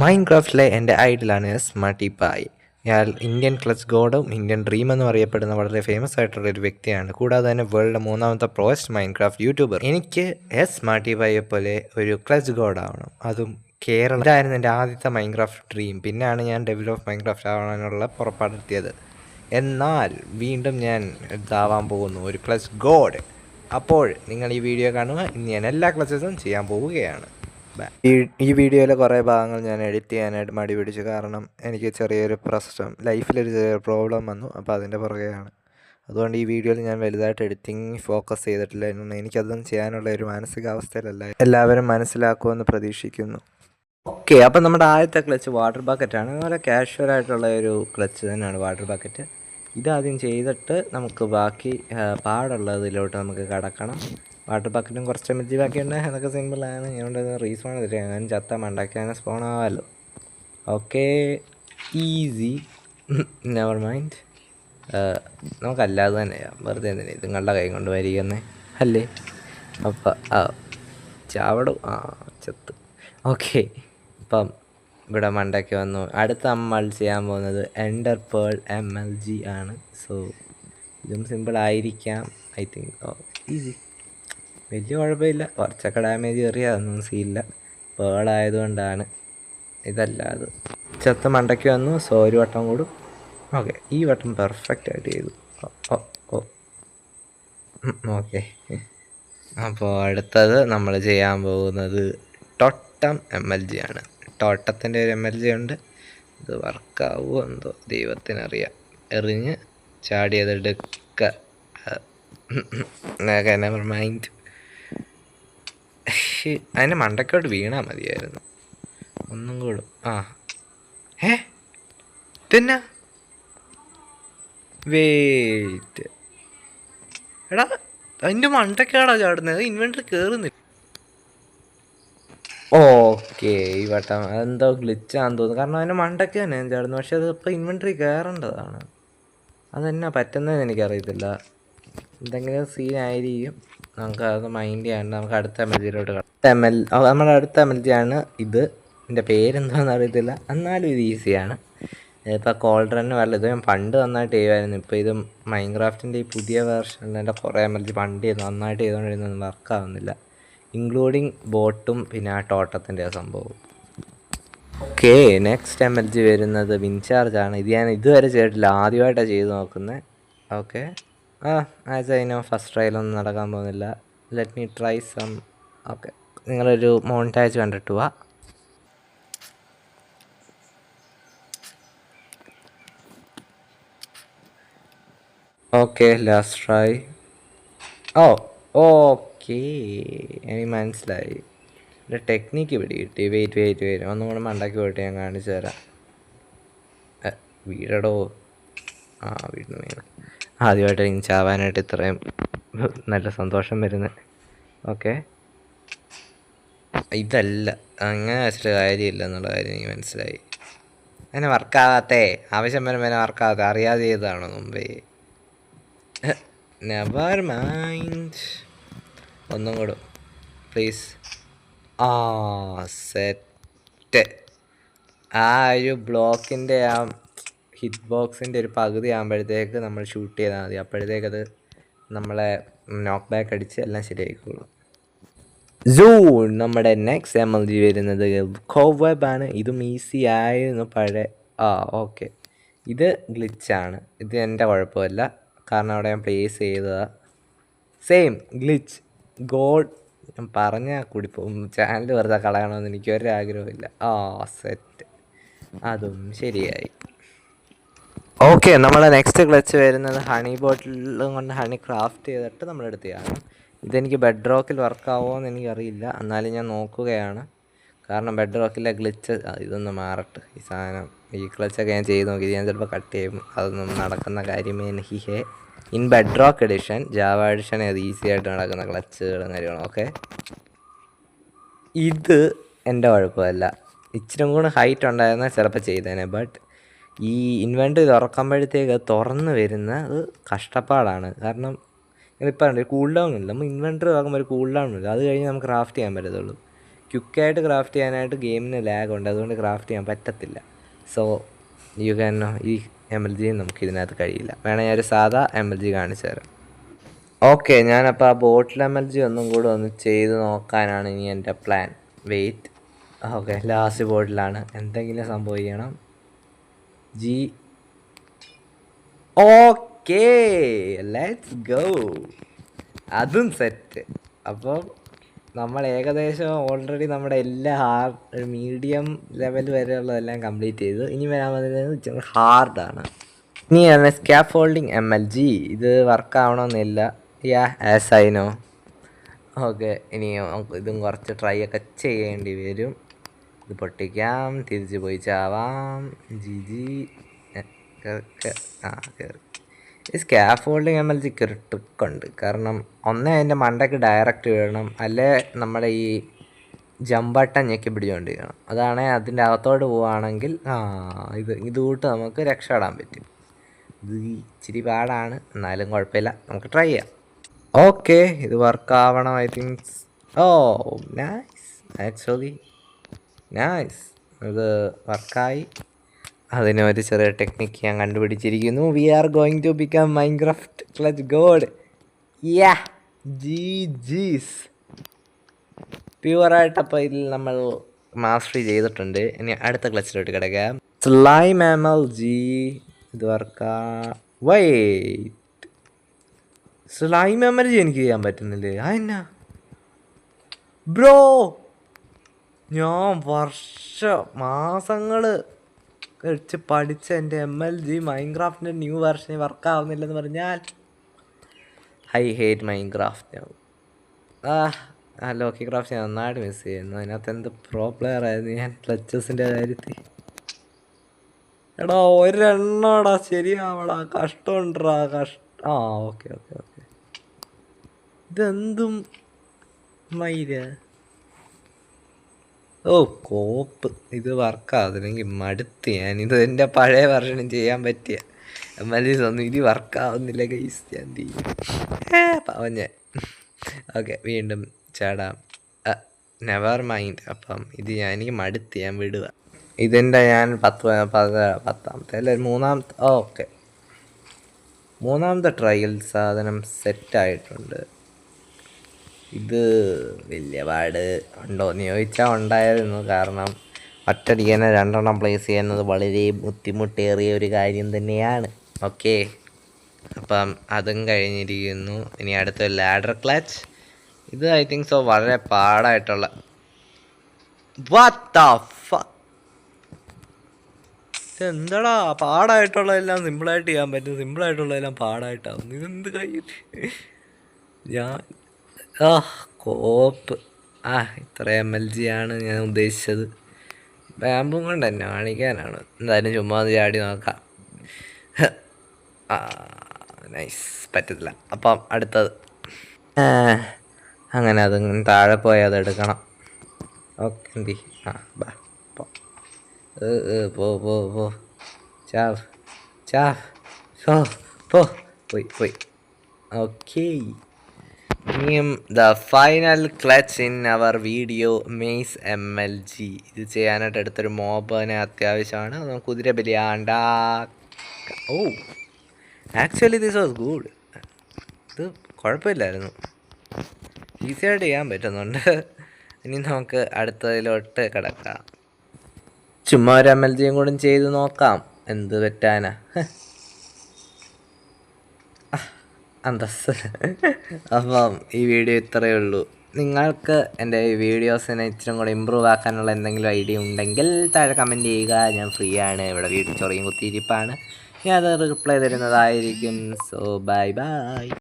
മൈൻക്രാഫ്റ്റിലെ എൻ്റെ ഐഡലാണ് സ്മാർട്ടി പായ്. അയാൾ ഇന്ത്യൻ ക്ലച്ച് ഗോഡും ഇന്ത്യൻ ഡ്രീം എന്നും അറിയപ്പെടുന്ന വളരെ ഫേമസ് ആയിട്ടുള്ള ഒരു വ്യക്തിയാണ്. കൂടാതെ തന്നെ വേൾഡിലെ മൂന്നാമത്തെ പ്രോസ്റ്റ് മൈൻക്രാഫ്റ്റ് യൂട്യൂബർ. എനിക്ക് സ്മാർട്ടി പായെ പോലെ ഒരു ക്ലച്ച് ഗോഡ് ആവണം, അതും കേരളം. ഇതായിരുന്നു എൻ്റെ ആദ്യത്തെ മൈൻക്രാഫ്റ്റ് ഡ്രീം. പിന്നെയാണ് ഞാൻ ഡെവലപ്പ് മൈൻക്രാഫ്റ്റ് ആവാനുള്ള പുറപ്പാടെത്തിയത്. എന്നാൽ വീണ്ടും ഞാൻ ഇതാവാൻ പോകുന്നു, ഒരു ക്ലച്ച് ഗോഡ്. അപ്പോൾ നിങ്ങൾ ഈ വീഡിയോ കാണുക. ഇന്ന് ഞാൻ എല്ലാ ക്ലച്ചസും ചെയ്യാൻ പോവുകയാണ്. ഈ വീഡിയോയിലെ കുറേ ഭാഗങ്ങൾ ഞാൻ എഡിറ്റ് ചെയ്യാനായിട്ട് മടി പിടിച്ചു. കാരണം എനിക്ക് ചെറിയൊരു പ്രശ്നം, ലൈഫിലൊരു ചെറിയൊരു പ്രോബ്ലം വന്നു. അപ്പോൾ അതിൻ്റെ പുറകെയാണ്. അതുകൊണ്ട് ഈ വീഡിയോയിൽ ഞാൻ വലുതായിട്ട് എഡിറ്റിംഗ് ഫോക്കസ് ചെയ്തിട്ടില്ല. എനിക്കതൊന്നും ചെയ്യാനുള്ള ഒരു മാനസികാവസ്ഥയിലല്ല. എല്ലാവരും മനസ്സിലാക്കുമെന്ന് പ്രതീക്ഷിക്കുന്നു. ഓക്കെ, അപ്പം നമ്മുടെ ആദ്യത്തെ ക്ലച്ച് വാട്ടർ ബക്കറ്റാണ്. വളരെ കാഷ്വലായിട്ടുള്ള ഒരു ക്ലച്ച് തന്നെയാണ് വാട്ടർ ബക്കറ്റ്. ഇതാദ്യം ചെയ്തിട്ട് നമുക്ക് ബാക്കി പാടുള്ളതിലോട്ട് നമുക്ക് കടക്കണം. വാട്ടർ ബക്കറ്റും കുറച്ച് മിച്ചി ബാക്കിയുണ്ട്. അതൊക്കെ സിമ്പിളാണ്. അതുകൊണ്ട് റീസ്പോൺ തരിക. ഞാൻ ചത്ത മണ്ടാക്കാൻ സ്പോൺ ആവാമല്ലോ. Okay, easy, never mind. നമുക്കല്ലാതെ തന്നെ ചെയ്യാം. വെറുതെ എന്തിനാ നിങ്ങളുടെ കൈ കൊണ്ട് വരികയെന്നേ അല്ലേ. അപ്പം ചാവടും ചത്ത്. ഓക്കെ, ഇപ്പം ഇവിടെ മണ്ടയ്ക്ക് വന്നു. അടുത്ത നമ്മൾ ചെയ്യാൻ പോകുന്നത് എൻഡർ പേൾ MLG ആണ്. സോ ഇതും സിമ്പിളായിരിക്കാം, ഐ തിങ്ക്. ഈസി, വലിയ കുഴപ്പമില്ല. കുറച്ചൊക്കെ ഡാമേജ് കയറിയ അതൊന്നും സീനില്ല. പേളായതുകൊണ്ടാണ്. ഇതല്ലാതെ ചത്ത മണ്ടയ്ക്ക് വന്നു. സോ ഒരു വട്ടം കൂടും. ഓക്കെ, ഈ വട്ടം പെർഫെക്റ്റ് ആയിട്ട് ചെയ്തു. ഓക്കെ, അപ്പോൾ അടുത്തത് നമ്മൾ ചെയ്യാൻ പോകുന്നത് ടോട്ടം MLG ആണ്. ടോട്ടത്തിൻ്റെ ഒരു MLG ഉണ്ട്. ഇത് വർക്കാവുമോ എന്തോ ദൈവത്തിനറിയാം. എറിഞ്ഞ് ചാടിയതെടുക്ക. Never mind. അതിൻ്റെ മണ്ടക്കോട്ട് വീണാൽ മതിയായിരുന്നു. ഒന്നും കൂടും. പിന്നെ വെയിറ്റ്, എടാ അതിൻ്റെ മണ്ടക്കാടാ ചാടുന്നത്. ഇൻവെൻറ്ററി കയറുന്നില്ല. ഓക്കെ, ഈ വട്ടം അതെന്തോ ഗ്ലിച്ചാന്ന് തോന്നുന്നു. കാരണം അതിൻ്റെ മണ്ടയ്ക്ക് തന്നെ ഞാൻ ചാടുന്നു. പക്ഷെ അത് ഇപ്പോൾ ഇൻവെൻറ്ററി കയറേണ്ടതാണ്. അതെന്നാ പറ്റുന്നതെന്ന് എനിക്കറിയത്തില്ല. എന്തെങ്കിലും സീനായിരിക്കും. നമുക്ക് അത് മൈൻഡ് ചെയ്യാണ്ട് നമുക്ക് അടുത്ത MLGയിലോട്ട് നമ്മുടെ അടുത്ത MLG ആണ് ഇത്. ഇതിൻ്റെ പേരെന്താണെന്ന് അറിയത്തില്ല, എന്നാലും ഇത് ഈസിയാണ്. ഇപ്പോൾ കോൾഡ്രന് വല്ല ഇത് ഞാൻ പണ്ട് നന്നായിട്ട് ചെയ്യുമായിരുന്നു. ഇപ്പോൾ ഇത് മൈൻക്രാഫ്റ്റിൻ്റെ ഈ പുതിയ വേർഷനിൽ എൻ്റെ കുറേ MLG പണ്ട് നന്നായിട്ട് ചെയ്തുകൊണ്ടിരുന്നൊന്നും വർക്കാവുന്നില്ല, ഇൻക്ലൂഡിങ് ബോട്ടും പിന്നെ ആ ടോട്ടത്തിൻ്റെ സംഭവം. ഓക്കെ, നെക്സ്റ്റ് MLG വരുന്നത് വിൻചാർജാണ്. ഇത് ഞാൻ ഇതുവരെ ചെയ്തിട്ടില്ല, ആദ്യമായിട്ടാണ് ചെയ്ത് നോക്കുന്നത്. Okay, as I know first ട്രയലൊന്നും നടക്കാൻ പോകുന്നില്ല. Let me try some. Okay, നിങ്ങളൊരു മോൺടാജ് കണ്ടിട്ട് പോവാ. Okay, last try. ഓക്കെ, എനിക്ക് മനസ്സിലായി. എൻ്റെ ടെക്നിക്ക് പിടികിട്ടി. വെയിറ്റ് ഒന്നും കൂടെ മണ്ടാക്കി പോയിട്ട് ഞാൻ കാണിച്ചു തരാം. വീടടോ. വീടിന് വീണ്. ആദ്യമായിട്ട് എനിക്ക് ചാവാനായിട്ട് ഇത്രയും നല്ല സന്തോഷം വരുന്നത്. ഓക്കെ, ഇതല്ല, അങ്ങനെ വെച്ചിട്ട് കാര്യമില്ല എന്നുള്ള കാര്യം എനിക്ക് മനസ്സിലായി. അങ്ങനെ വർക്കാവാത്തേ, ആവശ്യം വരുമ്പോൾ അങ്ങനെ വർക്കാവാത്തേ അറിയാതെ ചെയ്തതാണോ മുമ്പേ? Never mind. ഒന്നും കൂടെ പ്ലീസ്. സെറ്റ്. ആ ഒരു ബ്ലോക്കിൻ്റെ ആ ഹിറ്റ് ബോക്സിൻ്റെ ഒരു പകുതി ആകുമ്പോഴത്തേക്ക് നമ്മൾ ഷൂട്ട് ചെയ്താൽ മതി. അപ്പോഴത്തേക്കത് നമ്മളെ നോക്ക് ബാക്ക് അടിച്ച് എല്ലാം ശരിയായിക്കോളും. സൂൺ. നമ്മുടെ നെക്സ്റ്റ് MLG വരുന്നത് കോവെബാണ്. ഇതും ഈസി ആയിരുന്നു പഴയ. ഓക്കെ, ഇത് ഗ്ലിച്ചാണ്. ഇത് എൻ്റെ കുഴപ്പമില്ല, കാരണം അവിടെ ഞാൻ പ്ലേസ് ചെയ്തതാണ്. Same glitch God. ഞാൻ പറഞ്ഞാൽ കൂടിപ്പോവും. ചാനൽ വെറുതെ കളയണമെന്ന് എനിക്കൊരാഗ്രഹമില്ല. സെറ്റ്, അതും ശരിയായി. ഓക്കെ, നമ്മുടെ നെക്സ്റ്റ് ക്ലച്ച് വരുന്നത് ഹണി ബോട്ടിലും കൊണ്ട് ഹണി ക്രാഫ്റ്റ് ചെയ്തിട്ട് നമ്മളെടുത്തതാണ്. ഇതെനിക്ക് ബെഡ് റോക്കിൽ വർക്കാവുമോ എന്ന് എനിക്കറിയില്ല, എന്നാലും ഞാൻ നോക്കുകയാണ്. കാരണം ബെഡ് റോക്കിലെ ഗ്ലിച്ച് ഇതൊന്ന് മാറട്ടെ. ഈ സാധനം, ഈ ക്ലച്ചൊക്കെ ഞാൻ ചെയ്ത് നോക്കി. ഞാൻ ചിലപ്പോൾ കട്ട് ചെയ്യും. അതൊന്നും നടക്കുന്ന കാര്യമേ നഹിഹേ. In bedrock edition, Java edition അത് ഈസി ആയിട്ട് നടക്കുന്ന ക്ലച്ചുകളും കാര്യങ്ങളും. ഓക്കെ, ഇത് എൻ്റെ കുഴപ്പമല്ല. ഇച്ചിരി കൂടെ ഹൈറ്റ് ഉണ്ടായിരുന്നാൽ ചിലപ്പോൾ ചെയ്തേനെ. ബട്ട് ഈ ഇൻവെൻറ്ററി തുറക്കുമ്പോഴത്തേക്ക് തുറന്ന് വരുന്നത് കഷ്ടപ്പാടാണ്. കാരണം ഇതിപ്പോൾ ഉണ്ട് കൂൾ ഡൗൺ ഇല്ല. നമ്മൾ ഇൻവെൻറ്ററി തുറക്കുമ്പോൾ ഒരു കൂൾ ഡൗൺ ഇല്ല. അത് കഴിഞ്ഞ് നമുക്ക് ക്രാഫ്റ്റ് ചെയ്യാൻ പറ്റത്തുള്ളൂ. ക്വിക്കായിട്ട് ക്രാഫ്റ്റ് ചെയ്യാനായിട്ട് ഗെയിമിന് ലാഗ് ഉണ്ട്, അതുകൊണ്ട് ക്രാഫ്റ്റ് ചെയ്യാൻ പറ്റത്തില്ല. സോ യു ക്യാൻ ഈ MLG നമുക്ക് ഇതിനകത്ത് കഴിയില്ല. വേണമെങ്കിൽ ഞാൻ ഒരു സാധാ MLG കാണിച്ചു തരാം. ഓക്കെ, ഞാനപ്പോൾ ആ ബോട്ടിൽ MLG ഒന്നും കൂടെ ഒന്ന് ചെയ്ത് നോക്കാനാണ് ഇനി എൻ്റെ പ്ലാൻ. വെയിറ്റ്. ഓക്കെ, ലാസ്റ്റ് ബോട്ടിലാണ്. എന്തെങ്കിലും സംഭവിക്കണം. Okay, let's go. അതും സെറ്റ്. അപ്പം നമ്മൾ ഏകദേശം ഓൾറെഡി നമ്മുടെ എല്ലാ മീഡിയം ലെവൽ വരെയുള്ളതെല്ലാം കംപ്ലീറ്റ് ചെയ്തു. ഇനി വരാൻ വന്നത് ഹാർഡാണ്. ഇനിയാണ് സ്കാഫോൾഡിങ് MLG. ഇത് വർക്കാവണമെന്നില്ല. As I know. ഓക്കെ, ഇനി നമുക്ക് ഇതും കുറച്ച് ട്രൈ ഒക്കെ ചെയ്യേണ്ടി വരും. ഇത് പൊട്ടിക്കാം, തിരിച്ച് പോയി ചാവാം. കയറി. ഈ സ്കാഫോൾഡിങ് MLGക്ക് ഒരു ട്രിക്കുണ്ട്. കാരണം ഒന്നേ അതിൻ്റെ മണ്ടയ്ക്ക് ഡയറക്റ്റ് വീഴണം, അല്ലേ നമ്മുടെ ഈ ജമ്പ് ബട്ടൺ ഞെക്കി പിടിച്ചുകൊണ്ടിരിക്കണം. അതാണേ അതിൻ്റെ അകത്തോട്ട് പോവുകയാണെങ്കിൽ ഇത് കൂട്ട് നമുക്ക് രക്ഷപ്പെടാൻ പറ്റും. ഇത് ഇച്ചിരി പാടാണ്, എന്നാലും കുഴപ്പമില്ല, നമുക്ക് ട്രൈ ചെയ്യാം. ഓക്കെ, ഇത് വർക്കാവണം. I think nice, actually nice. ഇത് വർക്കായി. അതിനൊരു ചെറിയ ടെക്നിക്ക് ഞാൻ കണ്ടുപിടിച്ചിരിക്കുന്നു. We are going to become Minecraft clutch god. Jeez പ്യുവറായിട്ട്. അപ്പോൾ ഇതിൽ നമ്മൾ മാസ്റ്ററി ചെയ്തിട്ടുണ്ട്. ഇനി അടുത്ത ക്ലച്ചിലോട്ട് കിടക്കാം. Slime MLG. ഇത് വർക്കാ. വൈറ്റ് സ്ലൈം MLG എനിക്ക് ചെയ്യാൻ പറ്റുന്നില്ലേ? അതെന്നാ ബ്രോ? ഞാൻ മാസങ്ങൾ കഴിച്ച് പഠിച്ച എൻ്റെ MLG മൈൻക്രാഫ്റ്റിൻ്റെ ന്യൂ വെർഷന് വർക്കാവുന്നില്ലെന്ന് പറഞ്ഞാൽ I hate Minecraft. Lokicraft ഞാൻ നന്നായിട്ട് മിസ് ചെയ്യുന്നു. അതിനകത്ത് എന്ത് പ്രോ പ്ലെയർ ആയിരുന്നു ഞാൻ ക്ലച്ചസിൻ്റെ കാര്യത്തിൽ. എടാ ഒരെണ്ണടാ ശരിയാവടാ, കഷ്ടമുണ്ടാ ഓക്കെ. ഇതെന്തും മൈര. കോപ്പ്. ഇത് വർക്കാവുന്നില്ലെങ്കിൽ മടുത്ത് ഞാൻ. ഇത് എൻ്റെ പഴയ വെർഷനും ചെയ്യാൻ പറ്റിയ MLG ഒന്നും ഇത് വർക്കാവുന്നില്ല ഗൈസ്. ഞാൻ പാവം ഞാൻ. ഓക്കെ, വീണ്ടും ചാടാം. Never mind. അപ്പം ഇത് എനിക്ക് മടുത്ത് ഞാൻ വിടുക. ഇതെൻ്റെ ഞാൻ പത്താമത്തെ അല്ല മൂന്നാമത്തെ മൂന്നാമത്തെ ട്രയൽ സാധനം സെറ്റായിട്ടുണ്ട്. ഇത് വലിയ പാട് ഉണ്ടോ എന്ന് ചോദിച്ചാൽ ഉണ്ടായിരുന്നു. കാരണം ഒറ്റയടിക്ക് രണ്ടെണ്ണം പ്ലേസ് ചെയ്യുന്നത് വളരെ ബുദ്ധിമുട്ടേറിയ ഒരു കാര്യം തന്നെയാണ്. ഓക്കെ, അപ്പം അതും കഴിഞ്ഞിരിക്കുന്നു. ഇനി അടുത്ത ലാഡർ ക്ലച്ച്. ഇത് ഐ തിങ്ക് സോ വളരെ പാടായിട്ടുള്ള എന്താടാ പാടായിട്ടുള്ളതെല്ലാം സിമ്പിളായിട്ട് ചെയ്യാൻ പറ്റും, സിമ്പിളായിട്ടുള്ളതെല്ലാം പാടായിട്ടാവും. ഇതെന്ത് കഴിഞ്ഞിട്ട് ഞാൻ കോപ്പ്. ഇത്ര MLG ആണ് ഞാൻ ഉദ്ദേശിച്ചത്. ബാമ്പും കൊണ്ട് തന്നെ കാണിക്കാനാണ്. എന്തായാലും ചുമ്മാ ചാടി നോക്കാം. നൈസ്, പറ്റത്തില്ല. അപ്പം അടുത്തത് അങ്ങനെ അത് താഴെ പോയി അതെടുക്കണം. ഓക്കെ, എന്തി ബാ പോ ചാവ് പോയി. ഓക്കെ, ഇനിയും the final clutch in our video maze MLG. ഇത് ചെയ്യാനായിട്ട് അടുത്തൊരു മോബിനെ അത്യാവശ്യമാണ്. കുതിര ബലിയാണ്ട. Actually this was good. ഇത് കുഴപ്പമില്ലായിരുന്നു, ഈസിയായിട്ട് ചെയ്യാൻ പറ്റുന്നുണ്ട്. ഇനി നമുക്ക് അടുത്തതിലോട്ട് കിടക്കാം. ചുമ്മാ ഒരു MLGയും കൂടെ ചെയ്ത് നോക്കാം, എന്ത് പറ്റാനാ. അന്തസ്. അപ്പം ഈ വീഡിയോ ഇത്രയേ ഉള്ളൂ. നിങ്ങൾക്ക് എൻ്റെ ഈ വീഡിയോസിനെ ഇച്ചിരി കൂടെ ഇമ്പ്രൂവ് ആക്കാനുള്ള എന്തെങ്കിലും ഐഡിയ ഉണ്ടെങ്കിൽ താഴെ കമൻറ്റ് ചെയ്യുക. ഞാൻ ഫ്രീ ആണ്, ഇവിടെ വീട്ടിൽ ചൊറിയും കുത്തിയിരിപ്പാണ്. ഞാൻ അത് റിപ്ലൈ തരുന്നതായിരിക്കും. So by.